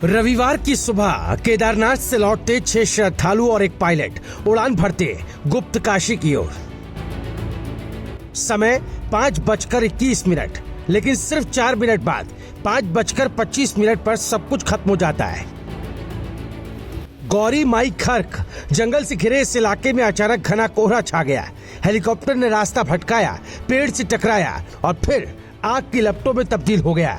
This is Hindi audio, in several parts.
रविवार की सुबह केदारनाथ से लौटते 6 श्रद्धालु और एक पायलट उड़ान भरते गुप्त काशी की ओर। समय 5:21, लेकिन सिर्फ 4 मिनट बाद 5:25 पर सब कुछ खत्म हो जाता है। गौरी माई खर्क जंगल से घिरे इस इलाके में अचानक घना कोहरा छा गया। हेलीकॉप्टर ने रास्ता भटकाया, पेड़ से टकराया और फिर आग की लपटों में तब्दील हो गया।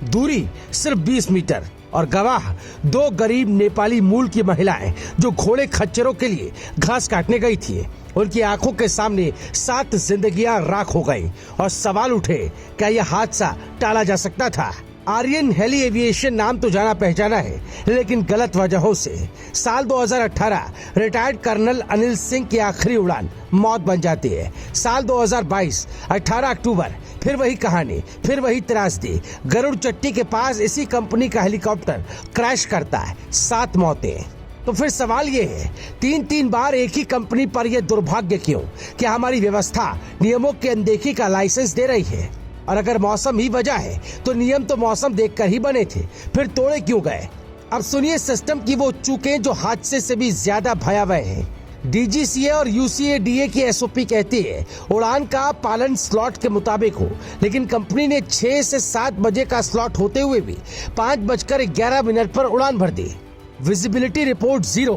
दूरी सिर्फ 20 मीटर और गवाह 2 गरीब नेपाली मूल की महिलाएं जो घोड़े खच्चरों के लिए घास काटने गई थी। उनकी आंखों के सामने 7 जिंदगियां राख हो गईं और सवाल उठे, क्या यह हादसा टाला जा सकता था? आर्यन हेली एविएशन नाम तो जाना पहचाना है, लेकिन गलत वजहों से साल 2018 रिटायर्ड कर्नल अनिल सिंह की आखिरी उड़ान मौत बन जाती है। साल 2022 18 अक्टूबर फिर वही कहानी, फिर वही त्रासदी। गरुड़ चट्टी के पास इसी कंपनी का हेलीकॉप्टर क्रैश करता है, 7 मौतें। तो फिर सवाल ये है, 3 बार एक ही कंपनी पर यह दुर्भाग्य क्यों? क्या हमारी व्यवस्था नियमों की अनदेखी का लाइसेंस दे रही है? और अगर मौसम ही वजह है तो नियम तो मौसम देखकर ही बने थे, फिर तोड़े क्यों गए? अब सुनिए सिस्टम की वो चूकें जो हादसे से भी ज्यादा भयावह है। डीजीसीए और यूसीएडीए की एसओपी कहती है उड़ान का पालन स्लॉट के मुताबिक हो, लेकिन कंपनी ने 6 से 7 बजे का स्लॉट होते हुए भी 5:11 पर उड़ान भर दी। Visibility report 0।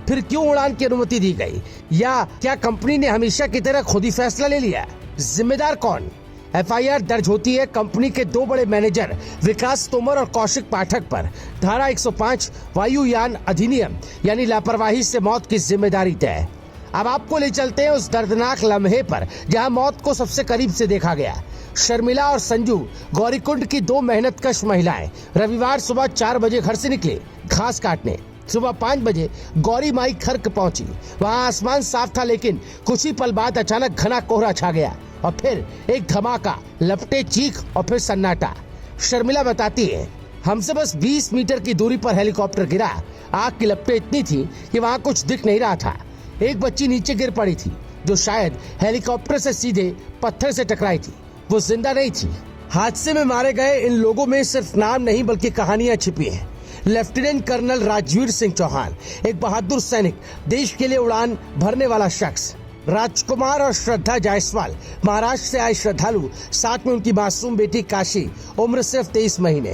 फिर क्यों उड़ान की अनुमति दी गई? या क्या कंपनी ने हमेशा की तरह खुद ही फैसला ले लिया? जिम्मेदार कौन? एफआईआर दर्ज होती है कंपनी के 2 बड़े मैनेजर विकास तोमर और कौशिक पाठक पर। धारा 105 वायुयान अधिनियम यानी लापरवाही से मौत की जिम्मेदारी तय। अब आपको ले चलते हैं उस दर्दनाक लम्हे पर जहां मौत को सबसे करीब से देखा गया। शर्मिला और संजू गौरीकुंड की 2 मेहनतकश महिलाएं रविवार सुबह 4 बजे घर से निकले घास काटने। सुबह 5 बजे गौरी माई खर्क पहुंची। वहां आसमान साफ था, लेकिन कुछ ही पल बाद अचानक घना कोहरा छा गया और फिर एक धमाका, लपटे, चीख और फिर सन्नाटा। शर्मिला बताती है, हमसे बस 20 मीटर की दूरी पर हेलीकॉप्टर गिरा। आग की लपटें इतनी थी कि वहां कुछ दिख नहीं रहा था। एक बच्ची नीचे गिर पड़ी थी जो शायद हेलीकॉप्टर से सीधे पत्थर से टकराई थी। वो जिंदा नहीं थी। हादसे में मारे गए इन लोगों में सिर्फ नाम नहीं बल्कि कहानियां छिपी हैं। लेफ्टिनेंट कर्नल राजवीर सिंह चौहान, एक बहादुर सैनिक, देश के लिए उड़ान भरने वाला शख्स। राजकुमार और श्रद्धा जायसवाल, महाराष्ट्र से आए श्रद्धालु, साथ में उनकी मासूम बेटी काशी, उम्र सिर्फ 23 महीने।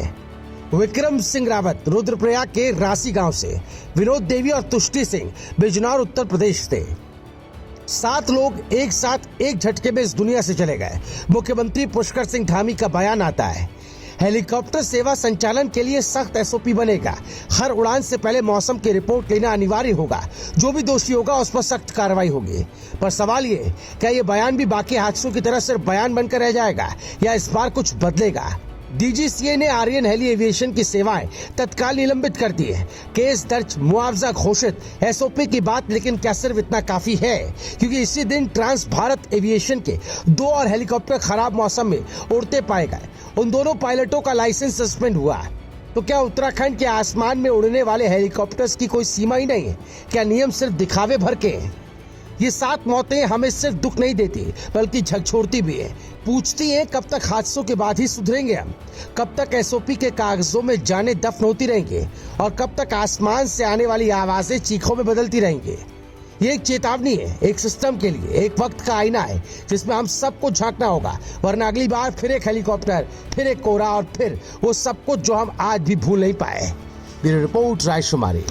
विक्रम सिंह रावत, रुद्रप्रयाग के रासी गांव से। विनोद देवी और तुष्टि सिंह, बिजनौर, उत्तर प्रदेश से। 7 लोग एक साथ एक झटके में इस दुनिया से चले गए। मुख्यमंत्री पुष्कर सिंह धामी का बयान आता है, हेलीकॉप्टर सेवा संचालन के लिए सख्त एसओपी बनेगा। हर उड़ान से पहले मौसम की रिपोर्ट लेना अनिवार्य होगा। जो भी दोषी होगा उस पर सख्त कार्रवाई होगी। पर सवाल ये, क्या ये बयान भी बाकी हादसों की तरह सिर्फ बयान बनकर रह जाएगा या इस बार कुछ बदलेगा? डीजीसीए ने आर्यन हेली एविएशन की सेवाएं तत्काल निलंबित कर दी है। केस दर्ज, मुआवजा घोषित, एसओपी की बात। लेकिन क्या सिर्फ इतना काफी है? क्योंकि इसी दिन ट्रांस भारत एविएशन के 2 और हेलीकॉप्टर खराब मौसम में उड़ते पाए गए। उन दोनों पायलटों का लाइसेंस सस्पेंड हुआ। तो क्या उत्तराखंड के आसमान में उड़ने वाले हेलीकॉप्टर्स की कोई सीमा ही नहीं है? क्या नियम सिर्फ दिखावे भर के हैं? ये 7 मौतें हमें सिर्फ दुख नहीं देती बल्कि झकझोरती भी है। पूछती हैं, कब तक हादसों के बाद ही सुधरेंगे हम? कब तक एसओपी के कागजों में जानें दफन होती रहेंगी? और कब तक आसमान से आने वाली आवाजें चीखों में बदलती रहेंगी? ये एक चेतावनी है, एक सिस्टम के लिए, एक वक्त का आईना है जिसमें हम सबको झांकना होगा, वरना अगली बार फिर एक हेलीकॉप्टर, फिर एक कोहरा और फिर वो सब कुछ जो हम आज भी भूल नहीं पाए। Bureau report, रायशुमारी।